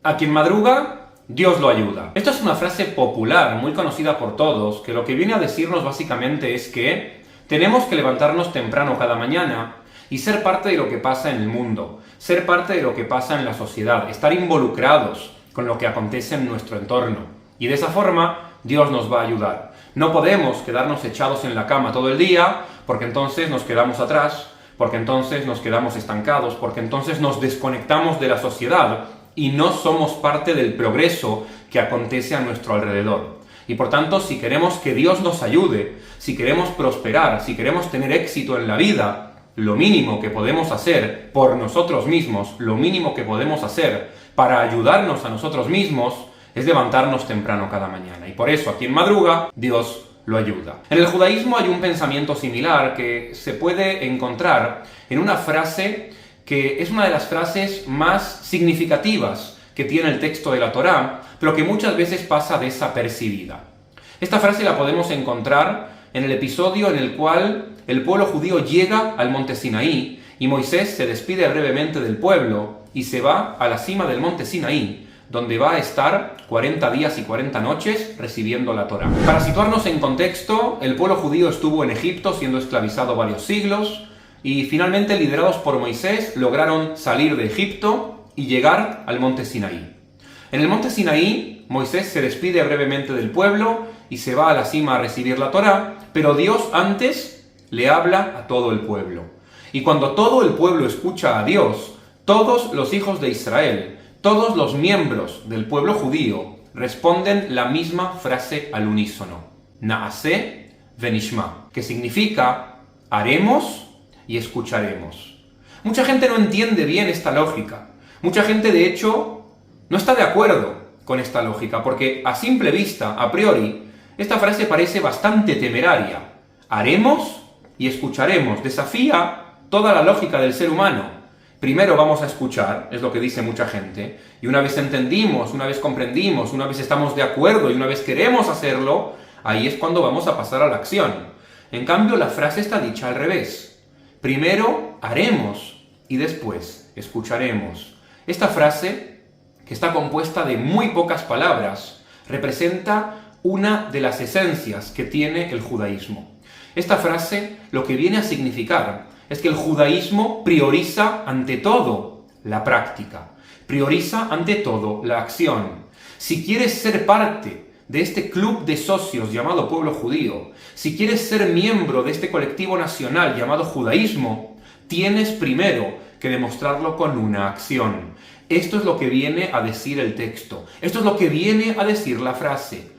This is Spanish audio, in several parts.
A quien madruga, Dios lo ayuda. Esto es una frase popular, muy conocida por todos, que lo que viene a decirnos básicamente es que tenemos que levantarnos temprano cada mañana y ser parte de lo que pasa en el mundo, ser parte de lo que pasa en la sociedad, estar involucrados con lo que acontece en nuestro entorno. Y de esa forma, Dios nos va a ayudar. No podemos quedarnos echados en la cama todo el día, porque entonces nos quedamos atrás, porque entonces nos quedamos estancados, porque entonces nos desconectamos de la sociedad y no somos parte del progreso que acontece a nuestro alrededor. Y por tanto, si queremos que Dios nos ayude, si queremos prosperar, si queremos tener éxito en la vida, lo mínimo que podemos hacer por nosotros mismos, lo mínimo que podemos hacer para ayudarnos a nosotros mismos, es levantarnos temprano cada mañana. Y por eso, a quien madruga, Dios lo ayuda. En el judaísmo hay un pensamiento similar que se puede encontrar en una frase que es una de las frases más significativas que tiene el texto de la Torá, pero que muchas veces pasa desapercibida. Esta frase la podemos encontrar en el episodio en el cual el pueblo judío llega al monte Sinaí y Moisés se despide brevemente del pueblo y se va a la cima del monte Sinaí, donde va a estar 40 días y 40 noches recibiendo la Torá. Para situarnos en contexto, el pueblo judío estuvo en Egipto siendo esclavizado varios siglos y finalmente, liderados por Moisés, lograron salir de Egipto y llegar al monte Sinaí. En el monte Sinaí, Moisés se despide brevemente del pueblo y se va a la cima a recibir la Torá, pero Dios antes le habla a todo el pueblo. Y cuando todo el pueblo escucha a Dios, todos los hijos de Israel, todos los miembros del pueblo judío responden la misma frase al unísono: Naaseh venishma, que significa haremos y escucharemos. Mucha gente no entiende bien esta lógica. Mucha gente, de hecho, no está de acuerdo con esta lógica, porque a simple vista, a priori, esta frase parece bastante temeraria. Haremos y escucharemos. Desafía toda la lógica del ser humano. Primero vamos a escuchar, es lo que dice mucha gente, y una vez entendimos, una vez comprendimos, una vez estamos de acuerdo y una vez queremos hacerlo, ahí es cuando vamos a pasar a la acción. En cambio, la frase está dicha al revés. Primero haremos y después escucharemos. Esta frase, que está compuesta de muy pocas palabras, representa una de las esencias que tiene el judaísmo. Esta frase lo que viene a significar es que el judaísmo prioriza ante todo la práctica, prioriza ante todo la acción. Si quieres ser parte de este club de socios llamado pueblo judío, si quieres ser miembro de este colectivo nacional llamado judaísmo, tienes primero que demostrarlo con una acción. Esto es lo que viene a decir el texto, esto es lo que viene a decir la frase.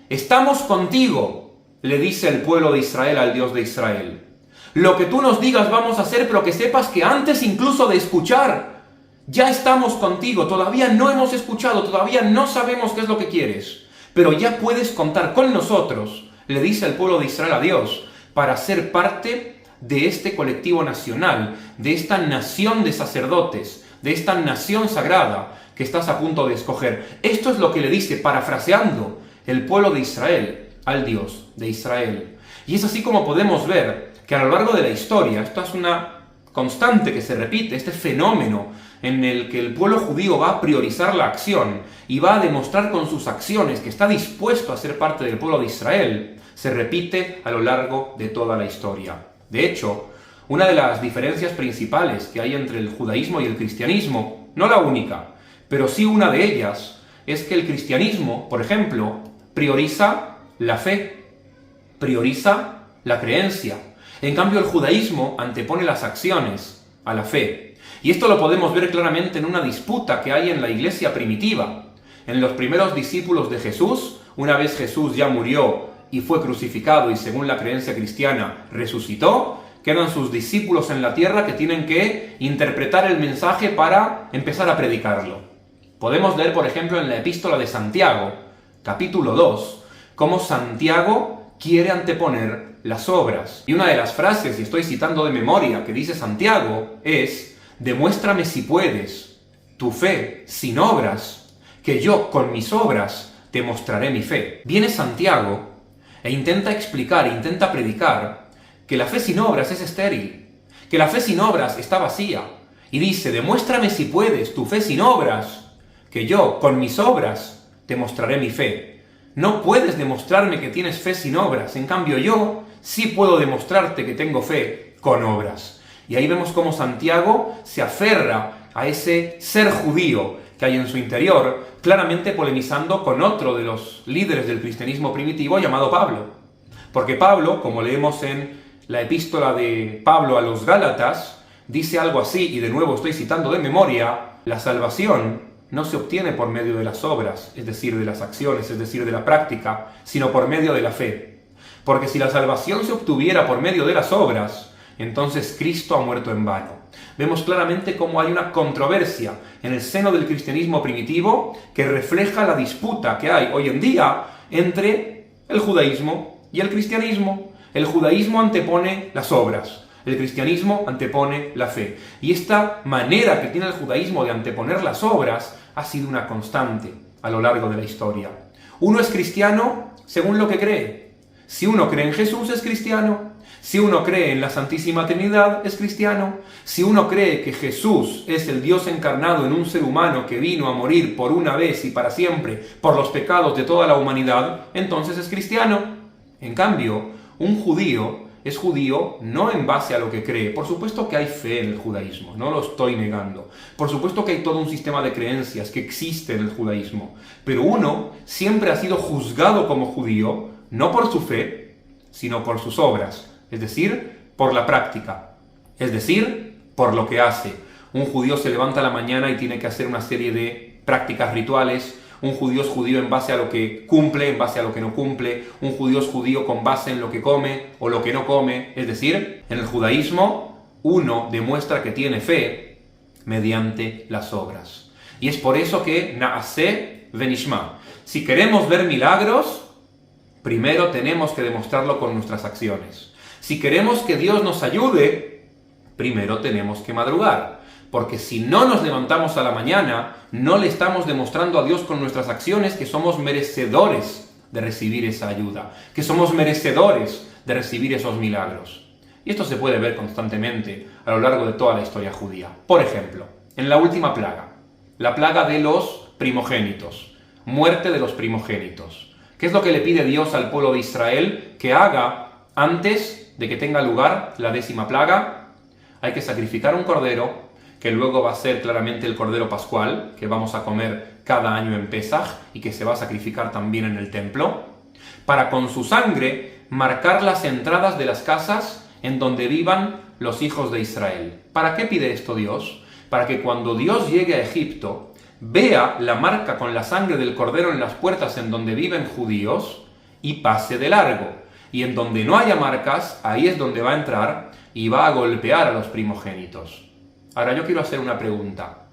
Estamos contigo, le dice el pueblo de Israel al Dios de Israel. Lo que tú nos digas vamos a hacer, pero que sepas que antes incluso de escuchar, ya estamos contigo, todavía no hemos escuchado, todavía no sabemos qué es lo que quieres, pero ya puedes contar con nosotros, le dice el pueblo de Israel a Dios, para ser parte de este colectivo nacional, de esta nación de sacerdotes, de esta nación sagrada que estás a punto de escoger. Esto es lo que le dice, parafraseando, el pueblo de Israel al Dios de Israel. Y es así como podemos ver que a lo largo de la historia, esto es una constante que se repite, este fenómeno en el que el pueblo judío va a priorizar la acción y va a demostrar con sus acciones que está dispuesto a ser parte del pueblo de Israel, se repite a lo largo de toda la historia. De hecho, una de las diferencias principales que hay entre el judaísmo y el cristianismo, no la única, pero sí una de ellas, es que el cristianismo, por ejemplo, prioriza la fe, prioriza la creencia. En cambio, el judaísmo antepone las acciones a la fe. Y esto lo podemos ver claramente en una disputa que hay en la iglesia primitiva. En los primeros discípulos de Jesús, una vez Jesús ya murió y fue crucificado y según la creencia cristiana resucitó, quedan sus discípulos en la tierra que tienen que interpretar el mensaje para empezar a predicarlo. Podemos leer, por ejemplo, en la epístola de Santiago, capítulo 2, cómo Santiago quiere anteponer las obras. Y una de las frases, y estoy citando de memoria, que dice Santiago es: demuéstrame si puedes tu fe sin obras, que yo con mis obras te mostraré mi fe. Viene Santiago e intenta explicar, intenta predicar que la fe sin obras es estéril, que la fe sin obras está vacía. Y dice: demuéstrame si puedes tu fe sin obras, que yo, con mis obras, te mostraré mi fe. No puedes demostrarme que tienes fe sin obras, en cambio yo sí puedo demostrarte que tengo fe con obras. Y ahí vemos cómo Santiago se aferra a ese ser judío que hay en su interior, claramente polemizando con otro de los líderes del cristianismo primitivo llamado Pablo. Porque Pablo, como leemos en la epístola de Pablo a los Gálatas, dice algo así, y de nuevo estoy citando de memoria: la salvación no se obtiene por medio de las obras, es decir, de las acciones, es decir, de la práctica, sino por medio de la fe. Porque si la salvación se obtuviera por medio de las obras, entonces Cristo ha muerto en vano. Vemos claramente cómo hay una controversia en el seno del cristianismo primitivo que refleja la disputa que hay hoy en día entre el judaísmo y el cristianismo. El judaísmo antepone las obras, el cristianismo antepone la fe. Y esta manera que tiene el judaísmo de anteponer las obras ha sido una constante a lo largo de la historia. Uno es cristiano según lo que cree. Si uno cree en Jesús, es cristiano. Si uno cree en la Santísima Trinidad, es cristiano. Si uno cree que Jesús es el Dios encarnado en un ser humano que vino a morir por una vez y para siempre por los pecados de toda la humanidad, entonces es cristiano. En cambio, un judío es judío no en base a lo que cree. Por supuesto que hay fe en el judaísmo, no lo estoy negando. Por supuesto que hay todo un sistema de creencias que existe en el judaísmo. Pero uno siempre ha sido juzgado como judío, no por su fe, sino por sus obras. Es decir, por la práctica. Es decir, por lo que hace. Un judío se levanta a la mañana y tiene que hacer una serie de prácticas rituales. Un judío es judío en base a lo que cumple, en base a lo que no cumple. Un judío es judío con base en lo que come o lo que no come. Es decir, en el judaísmo uno demuestra que tiene fe mediante las obras. Y es por eso que Naaseh venishma. Si queremos ver milagros, primero tenemos que demostrarlo con nuestras acciones. Si queremos que Dios nos ayude, primero tenemos que madrugar. Porque si no nos levantamos a la mañana, no le estamos demostrando a Dios con nuestras acciones que somos merecedores de recibir esa ayuda, que somos merecedores de recibir esos milagros. Y esto se puede ver constantemente a lo largo de toda la historia judía. Por ejemplo, en la última plaga, la plaga de los primogénitos, muerte de los primogénitos. ¿Qué es lo que le pide Dios al pueblo de Israel que haga antes de que tenga lugar la 10ª plaga? Hay que sacrificar un cordero, que luego va a ser claramente el cordero pascual, que vamos a comer cada año en Pesaj y que se va a sacrificar también en el templo, para con su sangre marcar las entradas de las casas en donde vivan los hijos de Israel. ¿Para qué pide esto Dios? Para que cuando Dios llegue a Egipto, vea la marca con la sangre del cordero en las puertas en donde viven judíos y pase de largo. Y en donde no haya marcas, ahí es donde va a entrar y va a golpear a los primogénitos. Ahora yo quiero hacer una pregunta.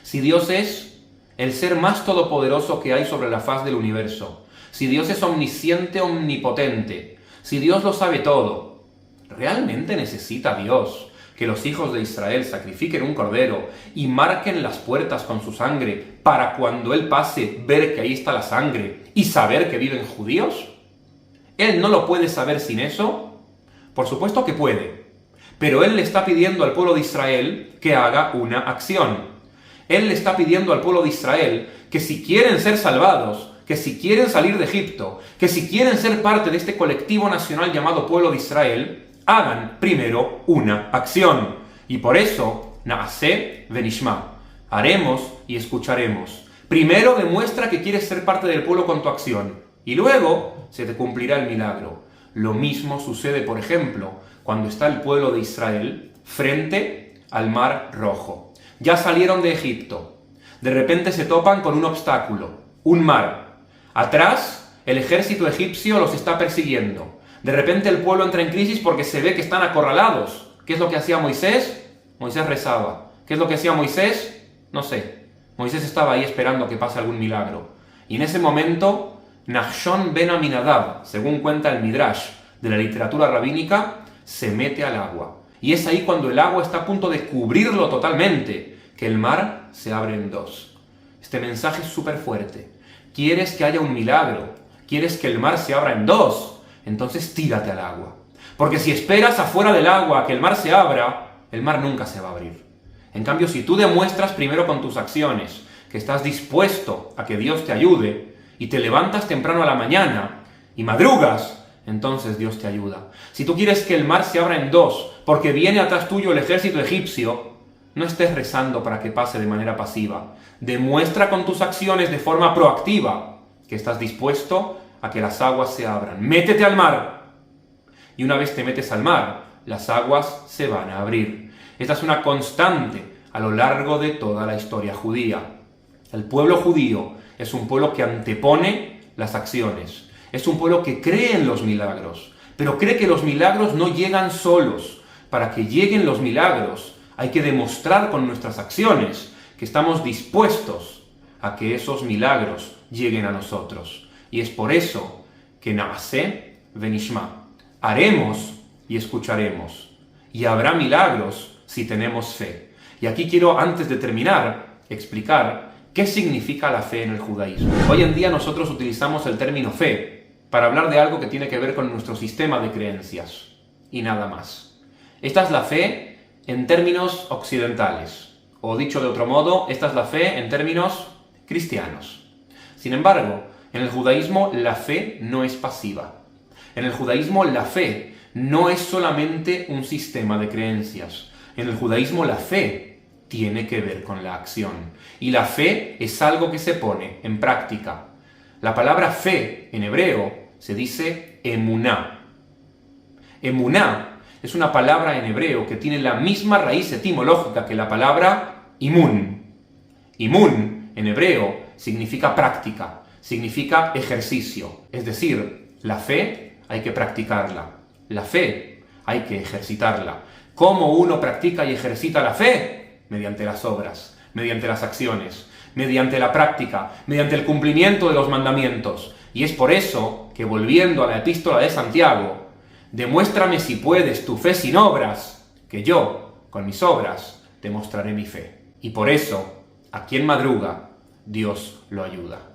Si Dios es el ser más todopoderoso que hay sobre la faz del universo, si Dios es omnisciente, omnipotente, si Dios lo sabe todo, ¿realmente necesita Dios que los hijos de Israel sacrifiquen un cordero y marquen las puertas con su sangre para cuando Él pase ver que ahí está la sangre y saber que viven judíos? ¿Él no lo puede saber sin eso? Por supuesto que puede. Pero Él le está pidiendo al pueblo de Israel que haga una acción. Él le está pidiendo al pueblo de Israel que si quieren ser salvados, que si quieren salir de Egipto, que si quieren ser parte de este colectivo nacional llamado pueblo de Israel, hagan primero una acción. Y por eso, Naaseh venishma, haremos y escucharemos. Primero demuestra que quieres ser parte del pueblo con tu acción, y luego se te cumplirá el milagro. Lo mismo sucede, por ejemplo, cuando está el pueblo de Israel frente al Mar Rojo. Ya salieron de Egipto. De repente se topan con un obstáculo, un mar. Atrás, el ejército egipcio los está persiguiendo. De repente el pueblo entra en crisis porque se ve que están acorralados. ¿Qué es lo que hacía Moisés? Moisés rezaba. ¿Qué es lo que hacía Moisés? No sé. Moisés estaba ahí esperando que pase algún milagro. Y en ese momento, Nachshon ben Aminadab, según cuenta el Midrash de la literatura rabínica, se mete al agua. Y es ahí cuando el agua está a punto de cubrirlo totalmente, que el mar se abre en dos. Este mensaje es súper fuerte. ¿Quieres que haya un milagro? ¿Quieres que el mar se abra en dos? Entonces tírate al agua. Porque si esperas afuera del agua que el mar se abra, el mar nunca se va a abrir. En cambio, si tú demuestras primero con tus acciones que estás dispuesto a que Dios te ayude, y te levantas temprano a la mañana, y madrugas, entonces Dios te ayuda. Si tú quieres que el mar se abra en dos, porque viene atrás tuyo el ejército egipcio, no estés rezando para que pase de manera pasiva. Demuestra con tus acciones de forma proactiva que estás dispuesto a que las aguas se abran. Métete al mar. Y una vez te metes al mar, las aguas se van a abrir. Esta es una constante a lo largo de toda la historia judía. El pueblo judío es un pueblo que antepone las acciones. Es un pueblo que cree en los milagros, pero cree que los milagros no llegan solos. Para que lleguen los milagros, hay que demostrar con nuestras acciones que estamos dispuestos a que esos milagros lleguen a nosotros. Y es por eso que Naaseh venishma. Haremos y escucharemos. Y habrá milagros si tenemos fe. Y aquí quiero, antes de terminar, explicar qué significa la fe en el judaísmo. Hoy en día nosotros utilizamos el término fe para hablar de algo que tiene que ver con nuestro sistema de creencias. Y nada más. Esta es la fe en términos occidentales. O dicho de otro modo, esta es la fe en términos cristianos. Sin embargo, en el judaísmo la fe no es pasiva. En el judaísmo la fe no es solamente un sistema de creencias. En el judaísmo la fe tiene que ver con la acción. Y la fe es algo que se pone en práctica. La palabra fe en hebreo se dice emuná. Emuná es una palabra en hebreo que tiene la misma raíz etimológica que la palabra imun. Imun en hebreo significa práctica, significa ejercicio. Es decir, la fe hay que practicarla. La fe hay que ejercitarla. ¿Cómo uno practica y ejercita la fe? Mediante las obras, mediante las acciones, mediante la práctica, mediante el cumplimiento de los mandamientos. Y es por eso que, volviendo a la epístola de Santiago, demuéstrame si puedes tu fe sin obras, que yo, con mis obras, te mostraré mi fe. Y por eso, a quien madruga, Dios lo ayuda.